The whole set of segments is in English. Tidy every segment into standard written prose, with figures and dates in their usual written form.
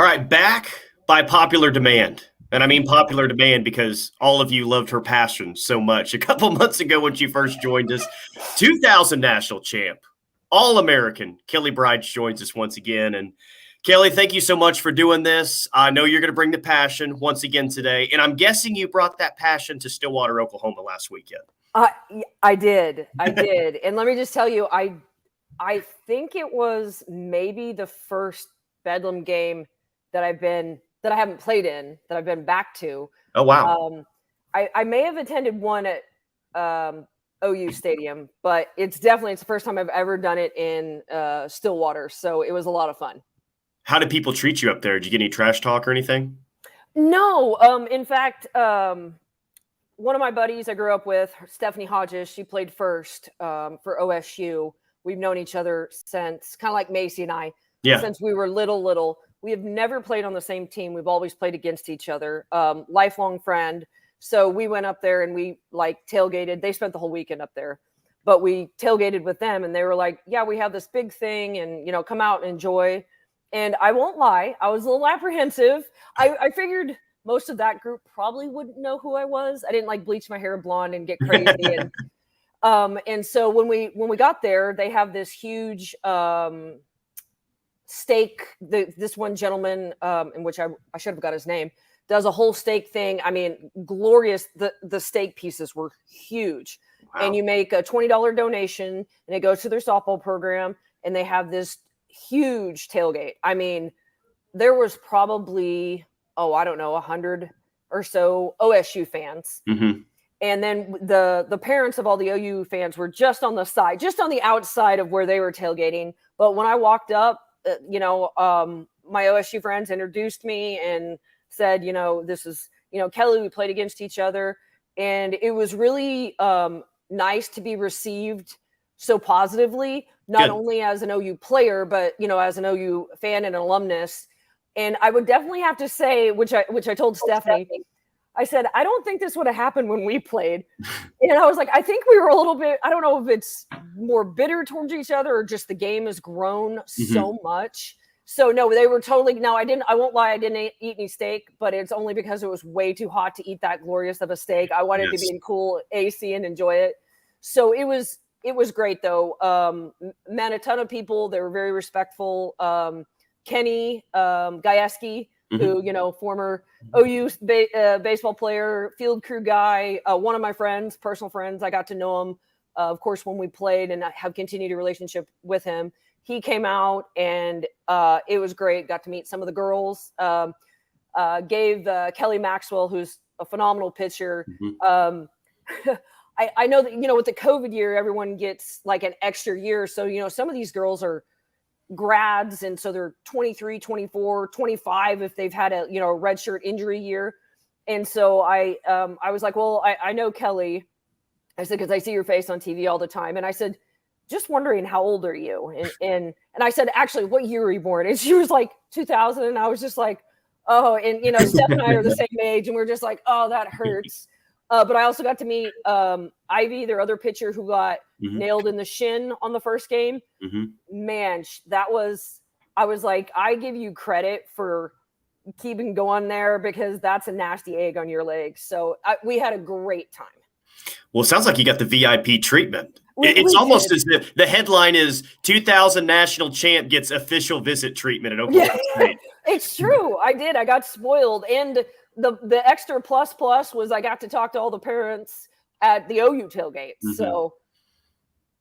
All right, back by popular demand. And I mean popular demand because all of you loved her passion so much. A couple months ago when she first joined us, 2000 national champ, All-American, Kelli Braitsch joins us once again. And Kelli, thank you so much for doing this. I know you're going to bring the passion once again today. And I'm guessing you brought that passion to Stillwater, Oklahoma last weekend. I did. And let me just tell you, I think it was maybe the first Bedlam game that I haven't played in, that I've been back to. Oh, wow. I may have attended one at OU Stadium, but it's the first time I've ever done it in Stillwater. So it was a lot of fun. How did people treat you up there? Did you get any trash talk or anything? No. In fact, one of my buddies I grew up with, Stephanie Hodges, she played first for OSU. We've known each other since, kind of like Macy and I, since we were little. We have never played on the same team. We've always played against each other. Lifelong friend. So we went up there and we tailgated. They spent the whole weekend up there, but we tailgated with them and they were like, yeah, we have this big thing and, come out and enjoy. And I won't lie, I was a little apprehensive. I figured most of that group probably wouldn't know who I was. I didn't bleach my hair blonde and get crazy. And so when we got there, they have this huge steak. This one gentleman, in which I should have got his name, does a whole steak thing. I mean, glorious. The steak pieces were huge. Wow. And you make a $20 donation and it goes to their softball program and they have this huge tailgate. I mean, there was probably, I don't know, 100 or so OSU fans. Mm-hmm. And then the parents of all the OU fans were just on the side, just on the outside of where they were tailgating. But when I walked up, my OSU friends introduced me and said, this is, Kelli, we played against each other. And it was really nice to be received so positively, not only as an OU player, but, as an OU fan and an alumnus. And I would definitely have to say, which I told Stephanie, I said, I don't think this would have happened when we played. And I was like, I think we were a little bit, I don't know if it's more bitter towards each other or just the game has grown so much. So no, they were totally, no, I won't lie, I didn't eat any steak, but it's only because it was way too hot to eat that glorious of a steak. I wanted to be in cool AC and enjoy it. So it was great though. Met a ton of people. They were very respectful. Kenny Gajewski, who, former OU baseball player, field crew guy, one of my friends, personal friends. I got to know him, of course, when we played and I have continued a relationship with him. He came out and it was great. Got to meet some of the girls. Gave Kelly Maxwell, who's a phenomenal pitcher. I know that, with the COVID year, everyone gets an extra year. So, some of these girls are grads. And so they're 23, 24, 25 if they've had a redshirt injury year. And so I was like, well, I know Kelli. I said, because I see your face on TV all the time. And I said, just wondering, how old are you? And I said, actually, what year were you born? And she was like, 2000. And I was just like, oh, and Steph and I are the same age. And we're just like, oh, that hurts. But I also got to meet Ivy, their other pitcher who got nailed in the shin on the first game. Man, I was like, I give you credit for keeping going there because that's a nasty egg on your leg. So we had a great time. Well, it sounds like you got the VIP treatment. It's almost as if the headline is 2000 national champ gets official visit treatment at Oklahoma State. It's true. I did. I got spoiled. And the extra plus was I got to talk to all the parents at the OU tailgate. So,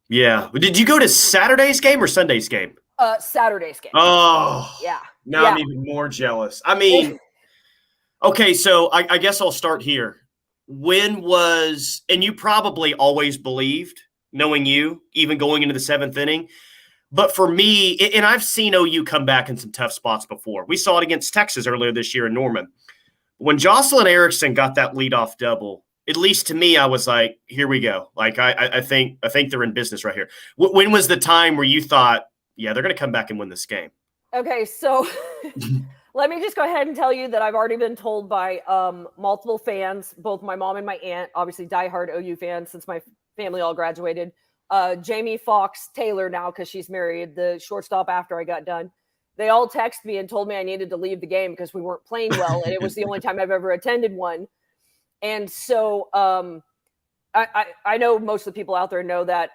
yeah. Did you go to Saturday's game or Sunday's game? Saturday's game. Oh, yeah. Now I'm even more jealous. I mean, okay, so I guess I'll start here. And you probably always believed, knowing you, even going into the seventh inning. But for me, and I've seen OU come back in some tough spots before. We saw it against Texas earlier this year in Norman. When Jocelyn Erickson got that leadoff double, at least to me, I was like, here we go. I think they're in business right here. When was the time where you thought, yeah, they're going to come back and win this game? Okay, so let me just go ahead and tell you that I've already been told by multiple fans, both my mom and my aunt, obviously diehard OU fans since my family all graduated. Jamie Fox Taylor now, because she's married, the shortstop after I got done. they all texted me and told me I needed to leave the game because we weren't playing well. And it was the only time I've ever attended one. And so I know most of the people out there know that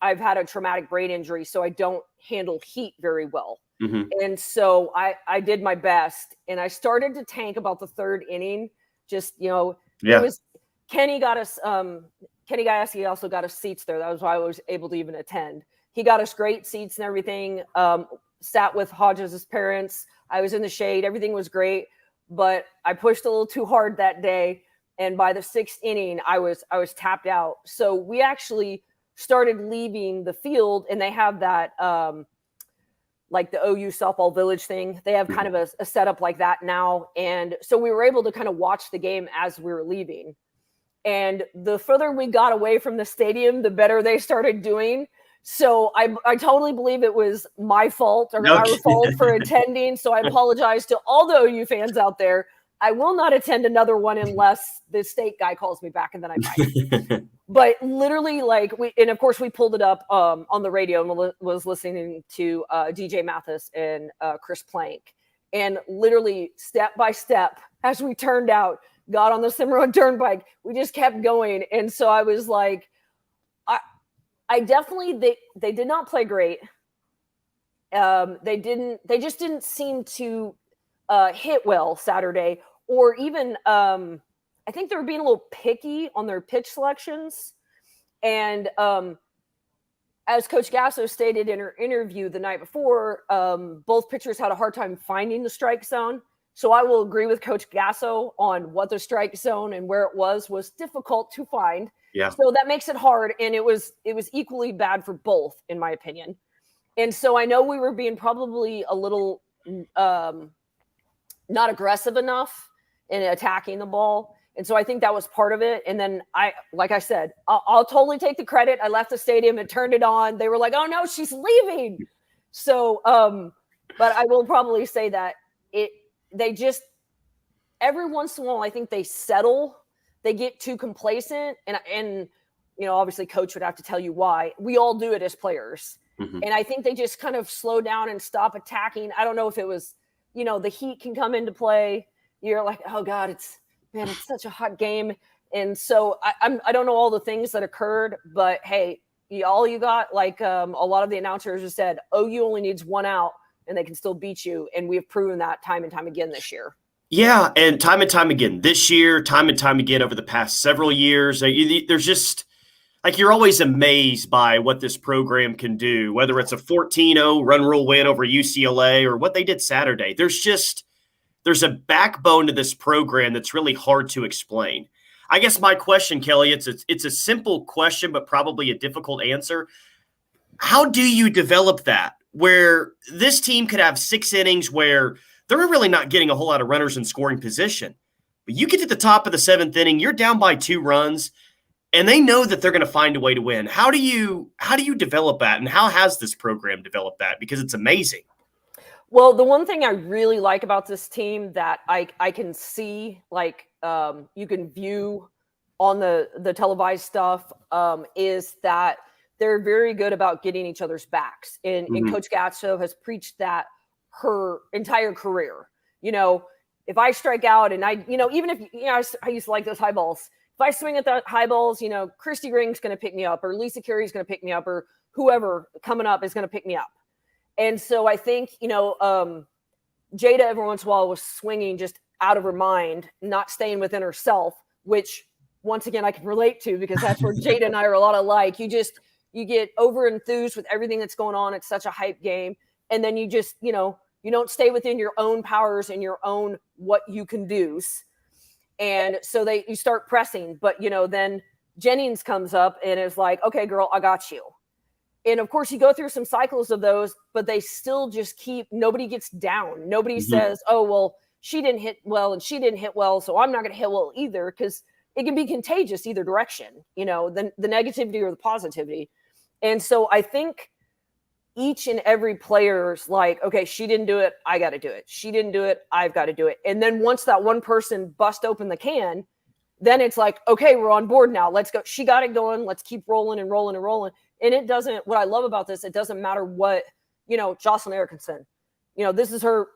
I've had a traumatic brain injury, so I don't handle heat very well. Mm-hmm. And so I did my best, and I started to tank about the third inning. Just, it was Kenny got us. Kenny Gajewski also got us seats there. That was why I was able to even attend. He got us great seats and everything. Sat with Hodges' parents. I was in the shade. Everything was great, but I pushed a little too hard that day. And by the sixth inning, I was tapped out. So we actually started leaving the field, and they have that like the OU softball village thing. They have kind of a setup like that now. And so we were able to kind of watch the game as we were leaving. And the further we got away from the stadium, the better they started doing. So I totally believe it was my fault or our fault for attending. So I apologize to all the OU fans out there. I will not attend another one unless the state guy calls me back, and then I might. But literally, and of course we pulled it up on the radio and was listening to DJ Mathis and Chris Plank. And literally step by step, as we turned out, got on the Cimarron Turnpike, we just kept going. And so I was like, I definitely, they did not play great. They just didn't seem to hit well Saturday, or even I think they were being a little picky on their pitch selections. And as Coach Gasso stated in her interview the night before, both pitchers had a hard time finding the strike zone. So I will agree with Coach Gasso on what the strike zone and where it was difficult to find. Yeah. So that makes it hard, and it was equally bad for both, in my opinion. And so I know we were being probably a little not aggressive enough in attacking the ball. And so I think that was part of it. And then like I said, I'll totally take the credit. I left the stadium and turned it on. They were like, oh no, she's leaving. So, but I will probably say that they just, every once in a while, I think they settle, they get too complacent. And, obviously coach would have to tell you why. We all do it as players. Mm-hmm. And I think they just kind of slow down and stop attacking. I don't know if it was, the heat can come into play. You're like, oh God, it's such a hot game. And so I don't know all the things that occurred, but hey, all you got, like a lot of the announcers have said, OU only needs one out and they can still beat you. And we've proven that time and time again this year. Yeah. And time again this year, time and time again over the past several years. There's just, like, you're always amazed by what this program can do, whether it's a 14-0 run rule win over UCLA or what they did Saturday. There's a backbone to this program that's really hard to explain. I guess my question, Kelly, it's a simple question, but probably a difficult answer. How do you develop that where this team could have 6 innings where they're really not getting a whole lot of runners in scoring position, but you get to the top of the 7th inning, you're down by 2 runs, and they know that they're going to find a way to win. How do you develop that, and how has this program developed that? Because it's amazing. Well, the one thing I really like about this team that I can see, you can view on the televised stuff, is that they're very good about getting each other's backs. And Coach Gatso has preached that her entire career. If I strike out and even if, I used to like those high balls. If I swing at the high balls, Christy Ring's going to pick me up, or Lisa Carey's going to pick me up, or whoever coming up is going to pick me up. And so I think, Jada every once in a while was swinging just out of her mind, not staying within herself, which once again, I can relate to, because that's where Jada and I are a lot alike. You get over enthused with everything that's going on. It's such a hype game. And then you just, you don't stay within your own powers and your own, what you can do. And so you start pressing, but then Jennings comes up and is like, okay, girl, I got you. And of course you go through some cycles of those, but they still just nobody gets down. Nobody says, oh, well, she didn't hit well and she didn't hit well, so I'm not going to hit well either, because it can be contagious either direction, the negativity or the positivity. And so I think each and every player's like, okay, she didn't do it, I got to do it. She didn't do it, I've got to do it. And then once that one person bust open the can, then it's like, okay, we're on board now. Let's go. She got it going. Let's keep rolling and rolling and rolling. And what I love about this, it doesn't matter what, Jocelyn Erickson, this is her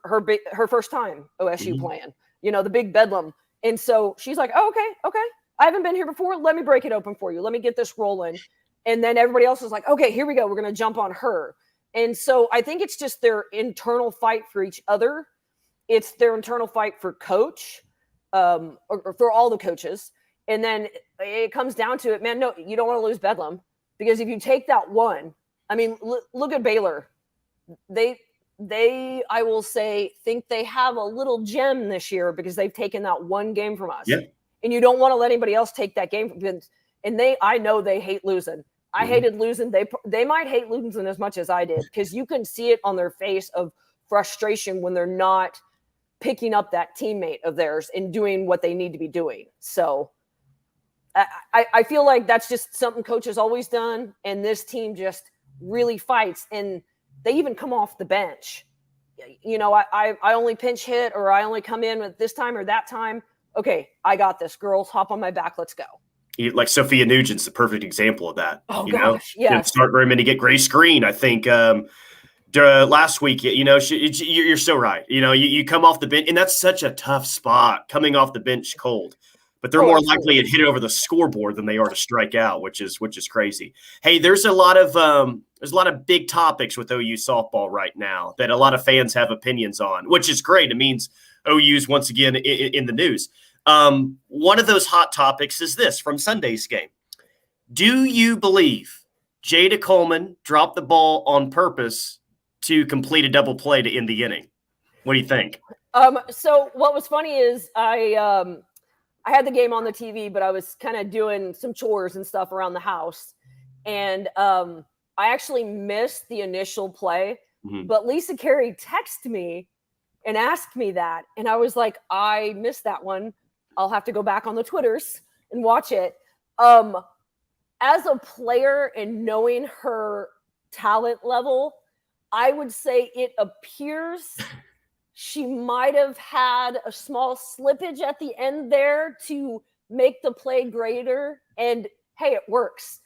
first time OSU playing, the big bedlam. And so she's like, oh, okay. I haven't been here before. Let me break it open for you. Let me get this rolling. And then everybody else is like, okay, here we go. We're going to jump on her. And so I think it's just their internal fight for each other. It's their internal fight for coach, or for all the coaches. And then it comes down to it, man, no, you don't want to lose Bedlam, because if you take that one, I mean, look at Baylor. They, I will say, think they have a little gem this year because they've taken that one game from us. Yeah. And you don't want to let anybody else take that game from them. And I know they hate losing. I hated losing. They might hate losing as much as I did, because you can see it on their face of frustration when they're not picking up that teammate of theirs and doing what they need to be doing. So I feel like that's just something coach has always done. And this team just really fights. And they even come off the bench. I only pinch hit, or I only come in at this time or that time. Okay, I got this. Girls, hop on my back. Let's go. Like Sophia Nugent's the perfect example of that. Oh, gosh, yeah. Didn't start very many, get Gray Screen, I think, last week. You're so right. You come off the bench, and that's such a tough spot, coming off the bench cold. But they're more likely to hit over the scoreboard than they are to strike out, which is crazy. Hey, there's a lot of big topics with OU softball right now that a lot of fans have opinions on, which is great. It means OU's once again in the news. One of those hot topics is this from Sunday's game. Do you believe Jada Coleman dropped the ball on purpose to complete a double play to end the inning? What do you think? So what was funny is I had the game on the TV, but I was kind of doing some chores and stuff around the house. And I actually missed the initial play, but Lisa Carey texted me and asked me that. And I was like, I missed that one. I'll have to go back on the Twitters and watch it. As a player and knowing her talent level, I would say it appears she might have had a small slippage at the end there to make the play greater. And hey, it works.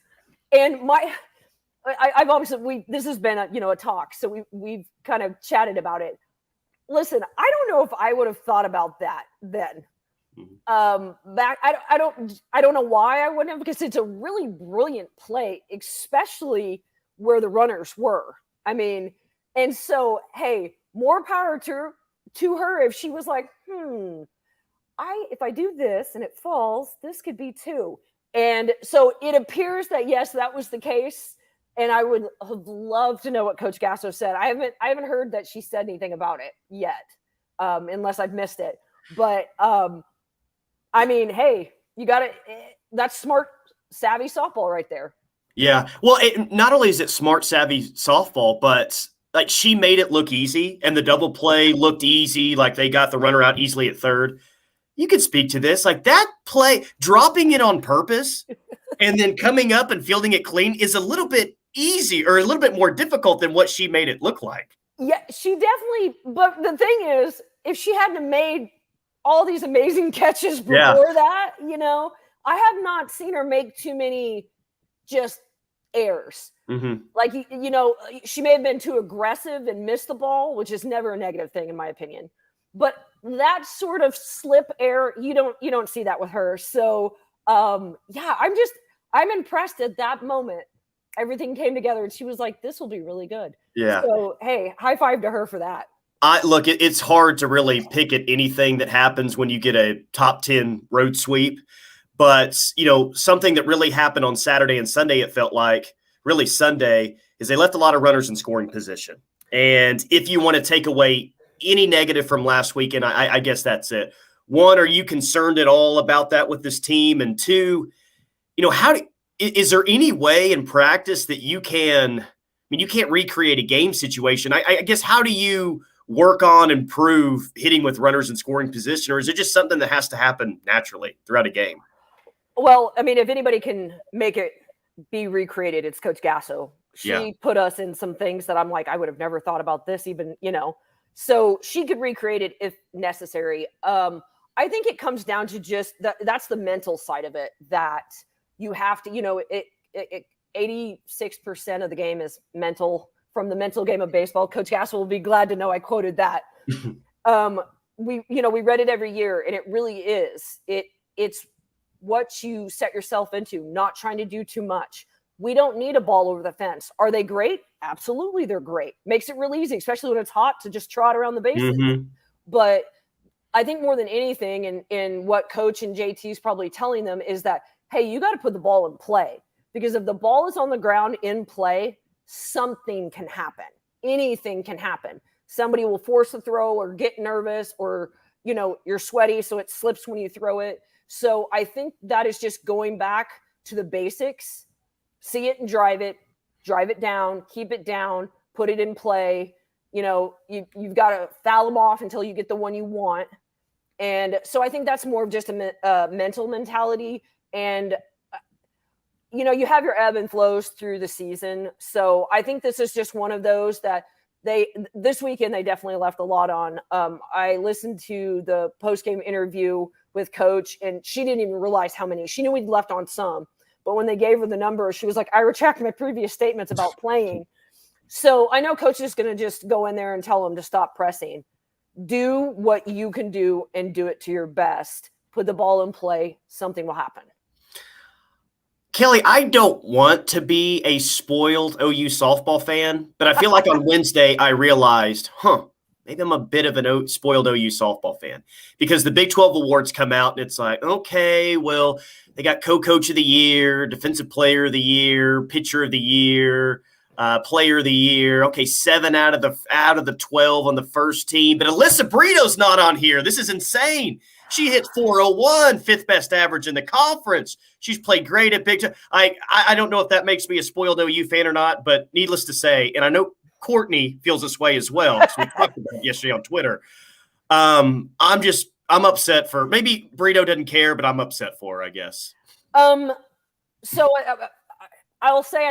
And I've obviously, this has been a talk. So we've kind of chatted about it. Listen, I don't know if I would have thought about that then. Back, I don't know why I wouldn't have, because it's a really brilliant play, especially where the runners were. I mean, and so, hey, more power to her if she was like, if I do this and it falls, this could be two. And so it appears that, yes, that was the case. And I would have loved to know what Coach Gasso said. I haven't heard that she said anything about it yet, unless I've missed it. But I mean, hey, you got it. That's smart, savvy softball right there. Yeah. Well, not only is it smart, savvy softball, but like she made it look easy, and the double play looked easy. Like they got the runner out easily at third. You could speak to this. Like that play, dropping it on purpose and then coming up and fielding it clean is a little bit easy, or a little bit more difficult than what she made it look like. Yeah, she definitely. But the thing is, if she hadn't made all these amazing catches before that, I have not seen her make too many just errors. Like, she may have been too aggressive and missed the ball, which is never a negative thing in my opinion. But that sort of slip error, you don't see that with her. So, I'm impressed at that moment. Everything came together and she was like, this will be really good. Yeah. So, hey, high five to her for that. Look, it's hard to really pick at anything that happens when you get a top 10 road sweep. But, something that really happened on Saturday and Sunday, it felt like, really Sunday, is they left a lot of runners in scoring position. And if you want to take away any negative from last weekend, I guess that's it. One, are you concerned at all about that with this team? And two, is there any way in practice that you can't recreate a game situation. I guess, how do you work on and improve hitting with runners in scoring position, or is it just something that has to happen naturally throughout a game? Well, I mean, if anybody can make it be recreated, it's Coach Gasso. She put us in some things that I'm like, I would have never thought about this even, so she could recreate it if necessary. I think it comes down to just that's the mental side of it, that you have to, 86% of the game is mental, from The Mental Game of Baseball. Coach Gassel will be glad to know I quoted that. We read it every year, and it really is. It's what you set yourself into, not trying to do too much. We don't need a ball over the fence. Are they great? Absolutely, they're great. Makes it real easy, especially when it's hot, to just trot around the bases. But I think more than anything, in what Coach and JT is probably telling them is that, hey, you got to put the ball in play, because if the ball is on the ground in play, something can happen. Anything can happen. Somebody will force a throw or get nervous, or, you're sweaty, so it slips when you throw it. So I think that is just going back to the basics. See it and drive it down, keep it down, put it in play. You've got to foul them off until you get the one you want. And so I think that's more of just a mental mentality. And, you have your ebb and flows through the season. So I think this is just one of those that this weekend, they definitely left a lot on. I listened to the post-game interview with Coach, and she didn't even realize how many. She knew we'd left on some. But when they gave her the number, she was like, I retract my previous statements about playing. So I know Coach is going to just go in there and tell them to stop pressing. Do what you can do and do it to your best. Put the ball in play. Something will happen. Kelli, I don't want to be a spoiled OU softball fan, but I feel like on Wednesday I realized, maybe I'm a bit of an spoiled OU softball fan, because the Big 12 awards come out and it's like, okay, well, they got co-coach of the year, defensive player of the year, pitcher of the year, player of the year. Okay, 7 out of the 12 on the first team, but Alyssa Brito's not on here. This is insane. She hit .401, fifth best average in the conference. She's played great at Big 12. I don't know if that makes me a spoiled OU fan or not, but needless to say, and I know Courtney feels this way as well, so we talked about it yesterday on Twitter. I'm upset for, maybe Brito doesn't care, but I'm upset for her, I guess. So I will say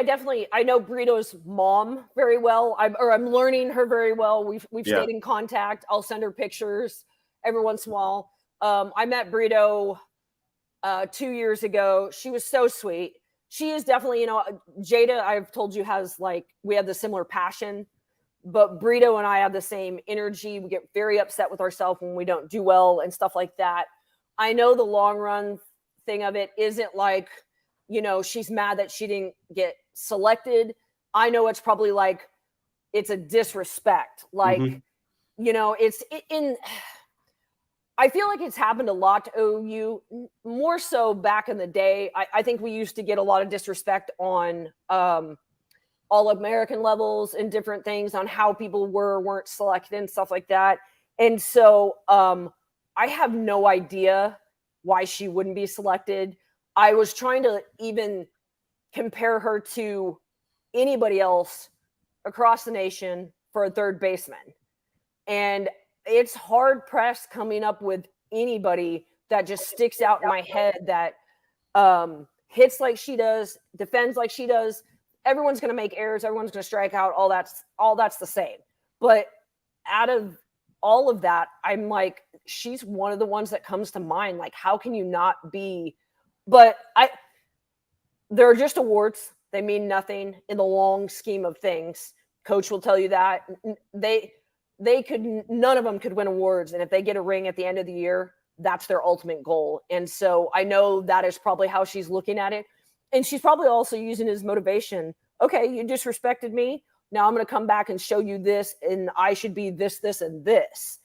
I know Brito's mom very well. I'm learning her very well. We've stayed in contact. I'll send her pictures every once in a while. I met Brito 2 years ago. She was so sweet. She is definitely, Jada, I've told you, we have the similar passion, but Brito and I have the same energy. We get very upset with ourselves when we don't do well and stuff like that. I know the long run thing of it isn't like, she's mad that she didn't get selected. I know it's probably like, it's a disrespect. Like, I feel like it's happened a lot to OU, more so back in the day. I think we used to get a lot of disrespect on All-American levels and different things on how people weren't selected and stuff like that. And so I have no idea why she wouldn't be selected. I was trying to even compare her to anybody else across the nation for a third baseman. And it's hard pressed coming up with anybody that just sticks out in my head that hits like she does, defends like she does. Everyone's going to make errors. Everyone's going to strike out. All that's the same. But out of all of that, I'm like, she's one of the ones that comes to mind. Like, how can you not be? But they're just awards. They mean nothing in the long scheme of things. Coach will tell you that. None of them could win awards. And if they get a ring at the end of the year, that's their ultimate goal. And so I know that is probably how she's looking at it. And she's probably also using it as motivation. Okay, you disrespected me. Now I'm going to come back and show you this, and I should be this, this, and this.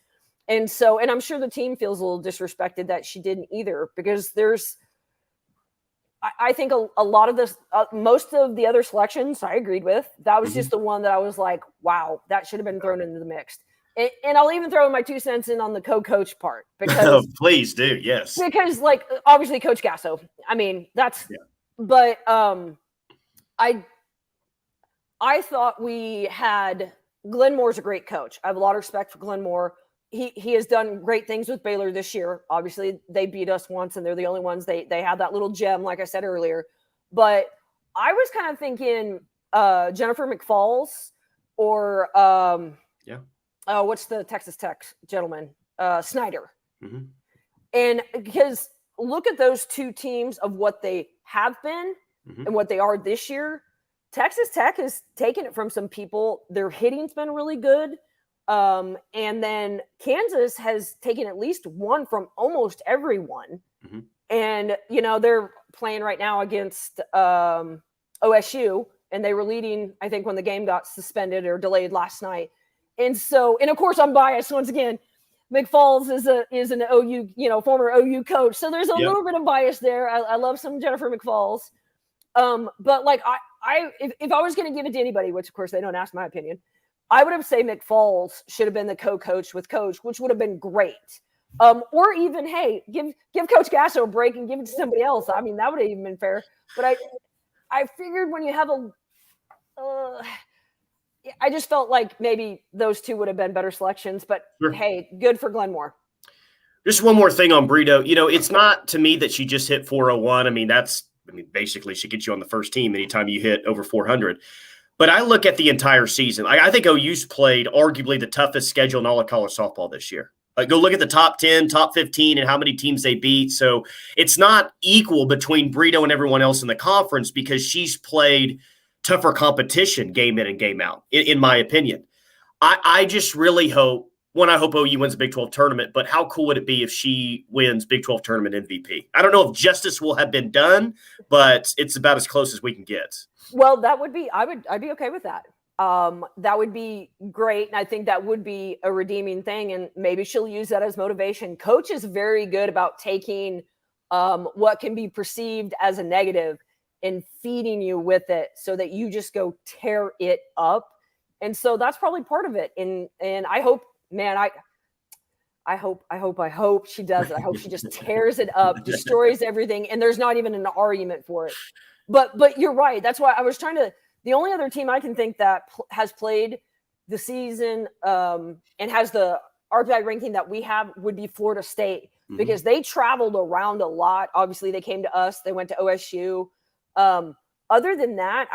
And so, and I'm sure the team feels a little disrespected that she didn't either, because I think a lot of this, most of the other selections I agreed with. That was just the one that I was like, wow, that should have been thrown into the mix. And I'll even throw my 2 cents in on the co-coach part, because please do. Yes. Because obviously Coach Gasso, I mean, but I thought we had, Glenn Moore's a great coach. I have a lot of respect for Glenn Moore. He has done great things with Baylor this year. Obviously, they beat us once, and they're the only ones. They have that little gem, like I said earlier. But I was kind of thinking Jennifer McFalls or what's the Texas Tech gentleman? Snyder. Mm-hmm. And because look at those two teams of what they have been and what they are this year. Texas Tech has taken it from some people. Their hitting's been really good. And then Kansas has taken at least one from almost everyone. Mm-hmm. And, they're playing right now against OSU, and they were leading, I think, when the game got suspended or delayed last night. And of course, I'm biased once again. McFalls is an OU, former OU coach. So there's a little bit of bias there. I love some Jennifer McFalls. But like if I was going to give it to anybody, which of course they don't ask my opinion, I would have said McFalls should have been the co-coach with Coach, which would have been great. Or even, hey, give Coach Gasso a break and give it to somebody else. I mean, that would have even been fair. But I figured when you have I just felt like maybe those two would have been better selections. But sure. Hey, good for Glenmore. Just one more thing on Brito. It's not to me that she just hit 401. I mean, basically she gets you on the first team anytime you hit over 400. But I look at the entire season. I think OU's played arguably the toughest schedule in all of college softball this year. Go look at the top 10, top 15, and how many teams they beat. So it's not equal between Brito and everyone else in the conference because she's played tougher competition game in and game out, in my opinion. I just really hope, I hope OU wins the Big 12 tournament, but how cool would it be if she wins Big 12 tournament MVP? I don't know if justice will have been done, but it's about as close as we can get. Well, that would be, I'd be okay with that. That would be great. And I think that would be a redeeming thing. And maybe she'll use that as motivation. Coach is very good about taking what can be perceived as a negative and feeding you with it so that you just go tear it up. And so that's probably part of it. And I hope, man, I hope she does it. I hope she just tears it up, destroys everything. And there's not even an argument for it. But you're right. That's why I was the only other team I can think that has played the season and has the RPI ranking that we have would be Florida State, because they traveled around a lot. Obviously, they came to us. They went to OSU. Other than that,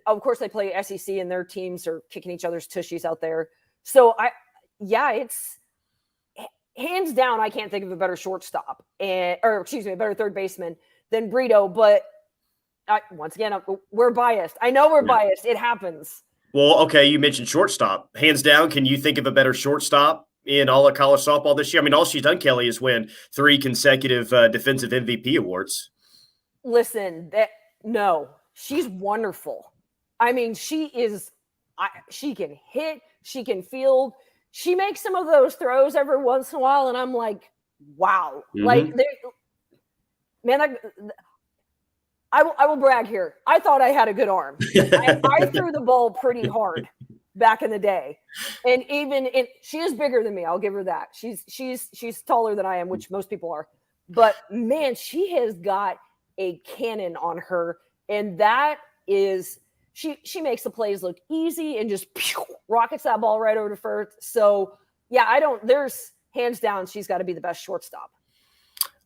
of course, they play SEC and their teams are kicking each other's tushies out there. So, it's hands down, I can't think of a better shortstop a better third baseman than Brito, but once again, we're biased. I know we're biased. It happens. Well, okay, you mentioned shortstop. Hands down, can you think of a better shortstop in all of college softball this year? I mean, all she's done, Kelly, is win 3 consecutive defensive MVP awards. Listen, no, she's wonderful. I mean, she can hit, she can field. She makes some of those throws every once in a while, and I'm like, wow. Like, man, I will brag here. I thought I had a good arm. I threw the ball pretty hard back in the day, and she is bigger than me. I'll give her that. She's taller than I am, which most people are. But man, she has got a cannon on her, and that is she makes the plays look easy and just rockets that ball right over to first. So yeah, there's hands down, she's got to be the best shortstop.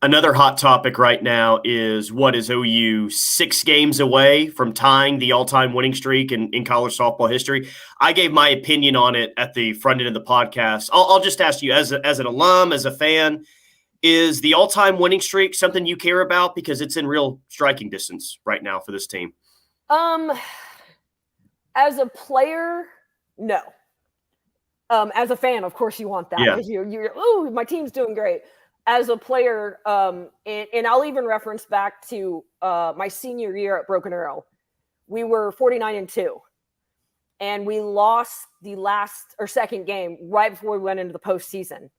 Another hot topic right now is, what is OU 6 games away from tying the all-time winning streak in college softball history? I gave my opinion on it at the front end of the podcast. I'll just ask you, as an alum, as a fan, is the all-time winning streak something you care about? Because it's in real striking distance right now for this team. As a player, no. As a fan, of course you want that. Yeah. Because you're my team's doing great. As a player, and I'll even reference back to my senior year at Broken Arrow, we were 49-2, and we lost the second game right before we went into the postseason,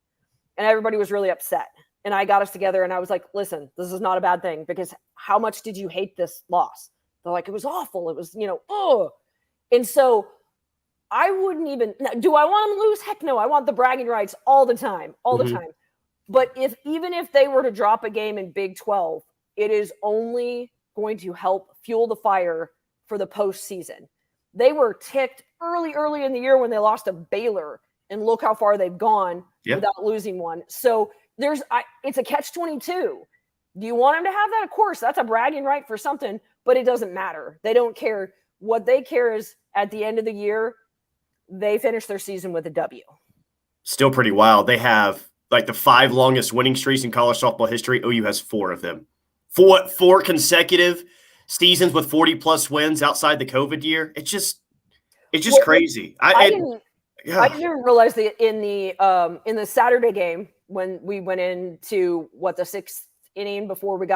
and everybody was really upset. And I got us together, and I was like, "Listen, this is not a bad thing, because how much did you hate this loss?" They're like, "It was awful. It was, oh." And so I wouldn't even. Do I want them to lose? Heck no. I want the bragging rights all the time, the time. But even if they were to drop a game in Big 12, it is only going to help fuel the fire for the postseason. They were ticked early in the year when they lost to Baylor, and look how far they've gone without losing one. So it's a catch-22. Do you want them to have that? Of course, that's a bragging right for something, but it doesn't matter. They don't care. What they care is at the end of the year, they finish their season with a W. Still pretty wild. They have like the 5 longest winning streaks in college softball history. OU has 4 of them. 4 consecutive seasons with 40+ wins outside the COVID year. It's just Well, crazy. I didn't even realize that in the Saturday game when we went into the sixth inning before we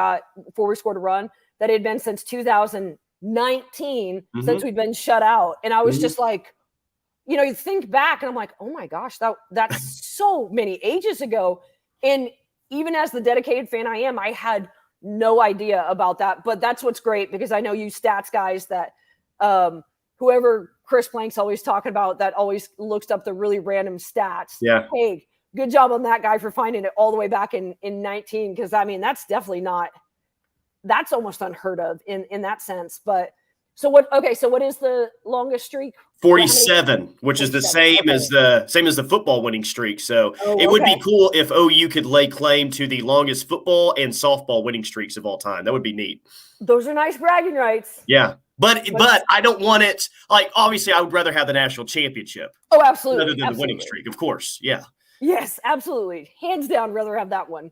scored a run, that it had been since 2019 since we'd been shut out. And I was just like, you think back and I'm like, oh my gosh, that's so many ages ago. And even as the dedicated fan I am, I had no idea about that. But that's what's great, because I know you stats guys that whoever Chris Plank's always talking about, that always looks up the really random stats. Yeah. Hey, good job on that guy for finding it all the way back in 19. Because I mean, that's definitely that's almost unheard of in that sense. But so what is the longest streak? 47, which is the same as the football winning streak. So it would be cool if OU could lay claim to the longest football and softball winning streaks of all time. That would be neat. Those are nice bragging rights. Yeah. But I don't want it, like, obviously I would rather have the national championship. Oh, absolutely. Rather than the winning streak, of course. Yeah. Yes, absolutely. Hands down, rather have that one.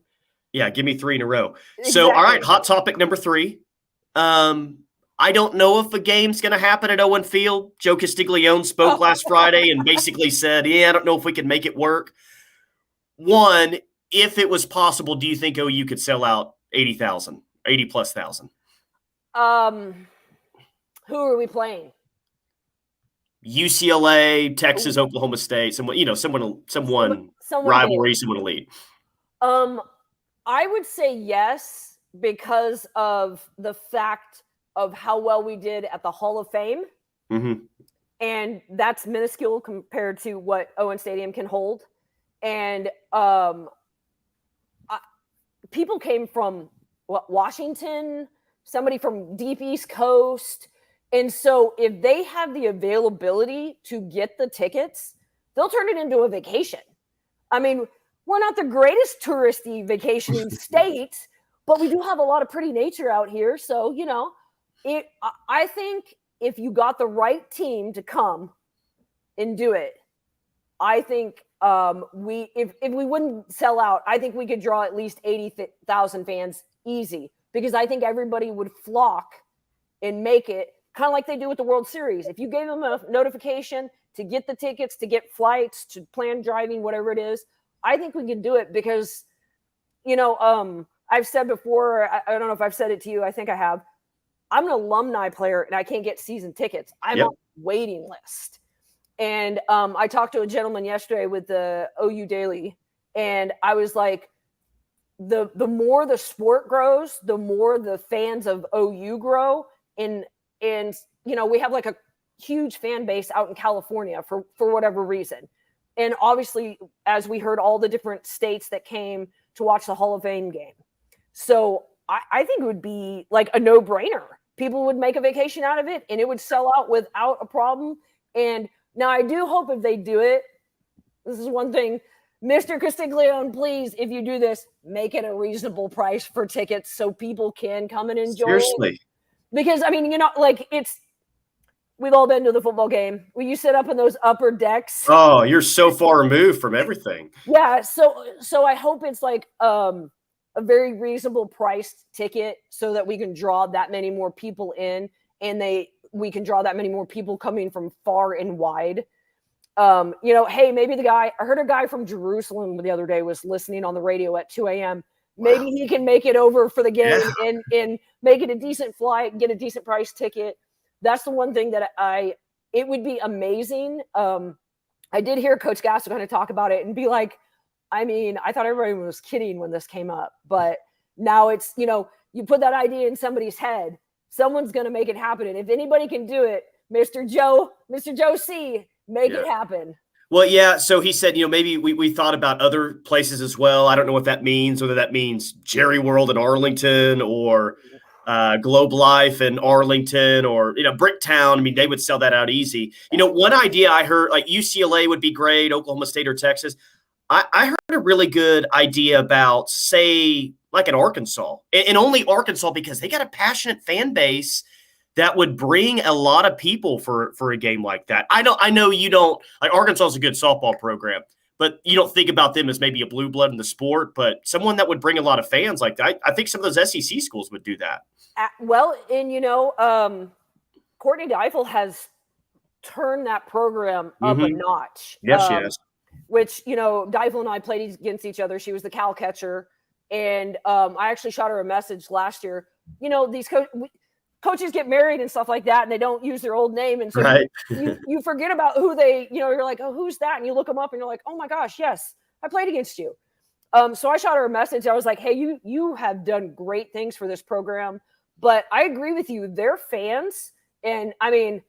Yeah, give me 3 in a row. Exactly. So, all right, hot topic number 3. I don't know if a game's going to happen at Owen Field. Joe Castiglione spoke last Friday and basically said, I don't know if we can make it work. One, if it was possible, do you think OU could sell out 80+ thousand? Who are we playing? UCLA, Texas, Oklahoma State, someone rivalry, someone elite. I would say yes, because of the fact of how well we did at the Hall of Fame. Mm-hmm. And that's minuscule compared to what Owen Stadium can hold. And people came from Washington, somebody from deep East Coast. And so if they have the availability to get the tickets, they'll turn it into a vacation. I mean, we're not the greatest touristy vacationing state, but we do have a lot of pretty nature out here. So, I think if you got the right team to come and do it, I think if we wouldn't sell out, I think we could draw at least 80,000 fans easy, because I think everybody would flock and make it kind of like they do with the World Series. If you gave them a notification to get the tickets, to get flights, to plan driving, whatever it is, I think we can do it, because, I've said before, I don't know if I've said it to you, I think I have, I'm an alumni player and I can't get season tickets. I'm on the waiting list. And I talked to a gentleman yesterday with the OU Daily, and I was like, the more the sport grows, the more the fans of OU grow. And we have like a huge fan base out in California for whatever reason. And obviously, as we heard, all the different states that came to watch the Hall of Fame game. So I think it would be like a no-brainer. People would make a vacation out of it, and it would sell out without a problem. And now I do hope if they do it, this is one thing, Mr. Castiglione, please, if you do this, make it a reasonable price for tickets so people can come and enjoy it. Because, I mean, we've all been to the football game. When you sit up in those upper decks. Oh, you're so far removed from everything. Yeah, so I hope it's like a very reasonable priced ticket so that we can draw that many more people in, and we can draw that many more people coming from far and wide. Hey, maybe I heard a guy from Jerusalem the other day was listening on the radio at 2 a.m. Maybe he can make it over for the game and make it a decent flight, get a decent price ticket. That's the one thing that it would be amazing. I did hear Coach Gasso kind of talk about it and be like, I mean, I thought everybody was kidding when this came up, but now it's, you put that idea in somebody's head, someone's going to make it happen. And if anybody can do it, Mr. Joe C, make it happen. Well, yeah. So he said, maybe we thought about other places as well. I don't know what that means, whether that means Jerry World in Arlington or Globe Life in Arlington or, Bricktown. I mean, they would sell that out easy. One idea I heard, like UCLA would be great, Oklahoma State or Texas. I heard a really good idea about, say, like in Arkansas, and only Arkansas, because they got a passionate fan base that would bring a lot of people for a game like that. I know you don't like Arkansas is a good softball program, but you don't think about them as maybe a blue blood in the sport, but someone that would bring a lot of fans like that. I think some of those SEC schools would do that. Well, and Courtney Deifel has turned that program up a notch. Yes, she has. Which, Deifel and I played against each other. She was the Cal catcher. And I actually shot her a message last year. These coaches get married and stuff like that, and they don't use their old name. And so right. you forget about who they, you're like, oh, who's that? And you look them up and you're like, oh my gosh, yes, I played against you. So I shot her a message. I was like, hey, you have done great things for this program. But I agree with you. They're fans. And I mean,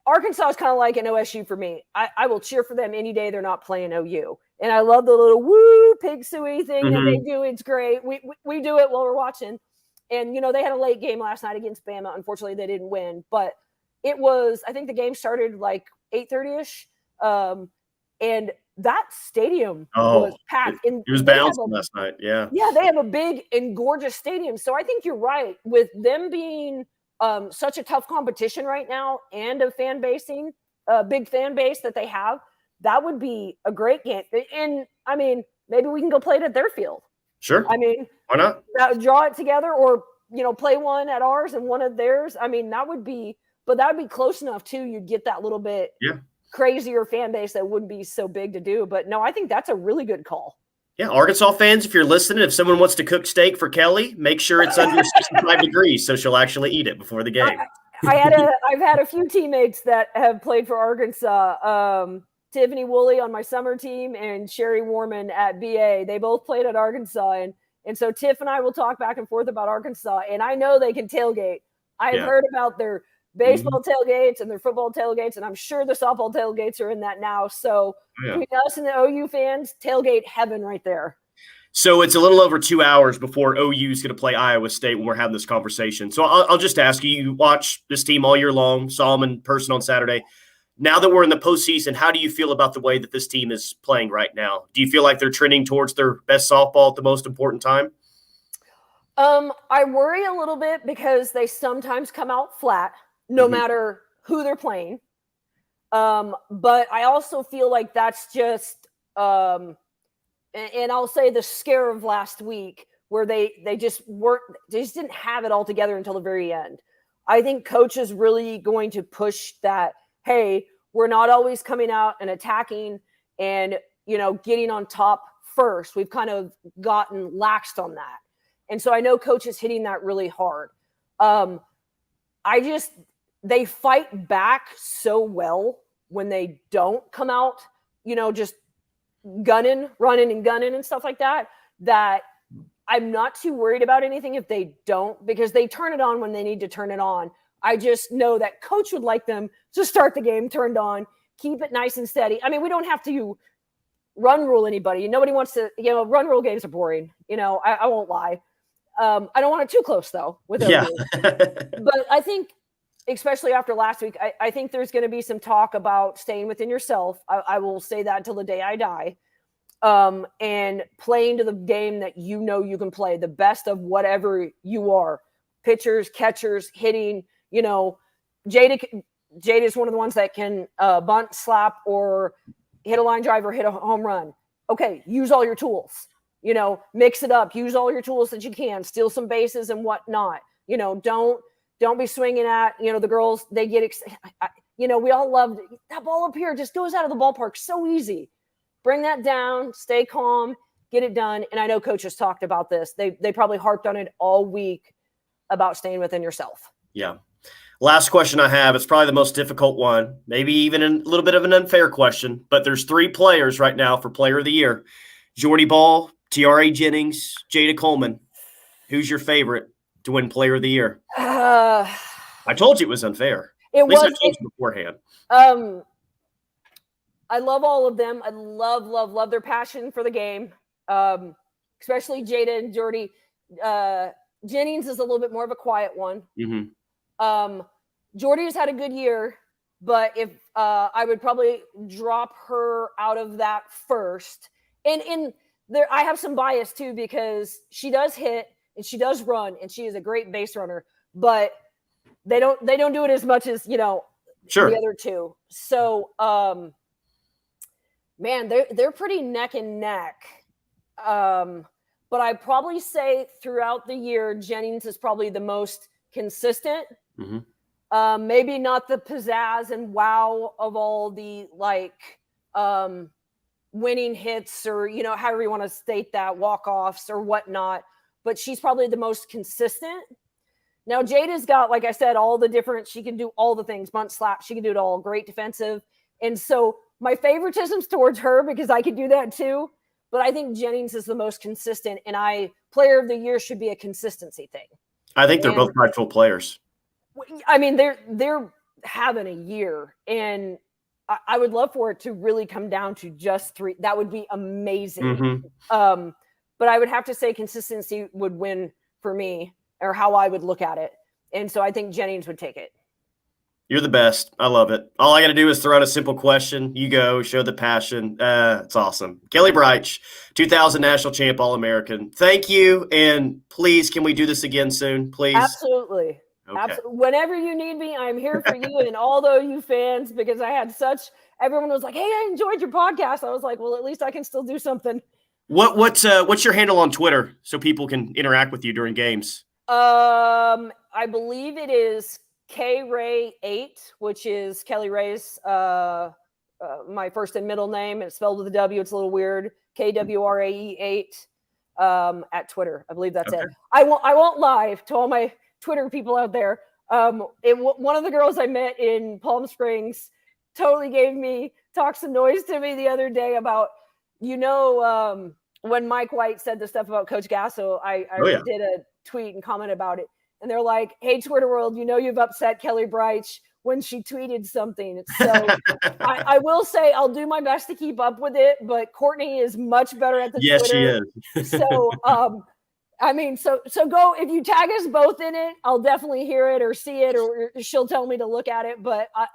Arkansas is kind of like an OSU for me. I will cheer for them any day they're not playing OU. And I love the little woo pig suey thing that they do. It's great. We do it while we're watching. And, they had a late game last night against Bama. Unfortunately, they didn't win. But it was, I think the game started like 8:30-ish. And that stadium was packed. It was bouncing last night. Yeah. Yeah, they have a big and gorgeous stadium. So I think you're right. With them being such a tough competition right now and a big fan base that they have, that would be a great game. And I mean, maybe we can go play it at their field. Sure. I mean, why not? Draw it together, or play one at ours and one at theirs. I mean, that would be close enough too. You'd get that little bit crazier fan base that wouldn't be so big to do. But no, I think that's a really good call. Yeah, Arkansas fans, if you're listening, if someone wants to cook steak for Kelli, make sure it's under 65 degrees so she'll actually eat it before the game. I've had a few teammates that have played for Arkansas. Tiffany Woolley on my summer team and Sherry Warman at BA. They both played at Arkansas. And so Tiff and I will talk back and forth about Arkansas. And I know they can tailgate. I've heard about their baseball tailgates and their football tailgates, and I'm sure the softball tailgates are in that now. So between us and the OU fans, tailgate heaven right there. So it's a little over 2 hours before OU is going to play Iowa State when we're having this conversation. So I'll just ask you, you watch this team all year long, saw them in person on Saturday. Now that we're in the postseason, how do you feel about the way that this team is playing right now? Do you feel like they're trending towards their best softball at the most important time? I worry a little bit because they sometimes come out flat, no matter who they're playing. But I also feel like that's just, and I'll say the scare of last week where they just didn't have it all together until the very end. I think coach is really going to push that. Hey, we're not always coming out and attacking and, getting on top first. We've kind of gotten laxed on that. And so I know coach is hitting that really hard. They fight back so well when they don't come out, just running and gunning and stuff like that, that I'm not too worried about anything if they don't, because they turn it on when they need to turn it on. I just know that coach would like them to start the game turned on, keep it nice and steady. I mean, we don't have to run rule anybody. Nobody wants to, run rule games are boring. I won't lie. I don't want it too close though with OU. But I think, especially after last week, I think there's going to be some talk about staying within yourself. I will say that until the day I die. And playing to the game that you can play, the best of whatever you are. Pitchers, catchers, hitting. Jada is one of the ones that can bunt, slap, or hit a line drive or hit a home run. Okay, use all your tools. Mix it up. Use all your tools that you can. Steal some bases and whatnot. Don't be swinging at the girls. They get excited. We all love that ball up here. Just goes out of the ballpark so easy. Bring that down. Stay calm. Get it done. And I know coach has talked about this. They probably harped on it all week about staying within yourself. Yeah. Last question I have, it's probably the most difficult one, maybe even a little bit of an unfair question, but there's 3 players right now for Player of the Year. Jordy Ball, Tiare Jennings, Jada Coleman. Who's your favorite to win Player of the Year? I told you it was unfair. At least I told you beforehand. I love all of them. I love their passion for the game, especially Jada and Jordy. Jennings is a little bit more of a quiet one. Jordy has had a good year, but if I would probably drop her out of that first. And in there, I have some bias too, because she does hit and she does run and she is a great base runner, but they don't do it as much as, sure, the other two. So Man, they're pretty neck and neck. But I'd probably say throughout the year, Jennings is probably the most consistent. Mm-hmm. Maybe not the pizzazz and wow of all the winning hits, or however you want to state that, walk-offs or whatnot, but she's probably the most consistent. Now Jada's got, like I said, all the different, she can do all the things, bunt slap, she can do it all, great defensive. And so my favoritism's towards her because I could do that too, but I think Jennings is the most consistent, and player of the year should be a consistency thing. I think they're both prideful players. I mean, they're having a year, and I would love for it to really come down to just 3. That would be amazing. Mm-hmm. But I would have to say consistency would win for me, or how I would look at it. And so I think Jennings would take it. You're the best. I love it. All I got to do is throw out a simple question. You go, show the passion. It's awesome. Kelli Braitsch, 2000 National Champ All-American. Thank you. And please, can we do this again soon, please? Absolutely. Okay. Absolutely. Whenever you need me, I'm here for you and all those you fans, because I had everyone was like, hey, I enjoyed your podcast. I was like, well, at least I can still do something. What's your handle on Twitter so people can interact with you during games? I believe it is KRay8, which is Kelli Ray's my first and middle name, and it's spelled with a W. It's a little weird. KWRAE8 at Twitter. I believe that's it. I won't lie to all my Twitter people out there. One of the girls I met in Palm Springs totally talked some noise to me the other day about, when Mike White said the stuff about Coach Gasso, I did a tweet and comment about it. And they're like, hey, Twitter world, you've upset Kelli Braitsch when she tweeted something. So I will say I'll do my best to keep up with it, but Courtney is much better at the Twitter. Yes, she is. So, so go, if you tag us both in it, I'll definitely hear it or see it, or she'll tell me to look at it. But I'm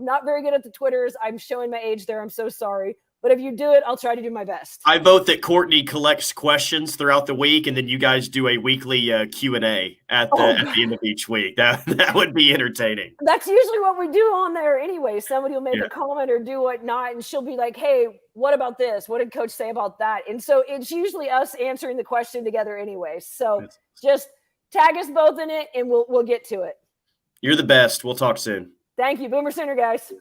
not very good at the Twitters. I'm showing my age there. I'm so sorry. But if you do it, I'll try to do my best. I vote that Courtney collects questions throughout the week, and then you guys do a weekly Q&A at the end of each week. That would be entertaining. That's usually what we do on there anyway. Somebody will make a comment or do whatnot, and she'll be like, hey, what about this? What did Coach say about that? And so it's usually us answering the question together anyway. So just tag us both in it, and we'll get to it. You're the best. We'll talk soon. Thank you. Boomer Sooner, guys.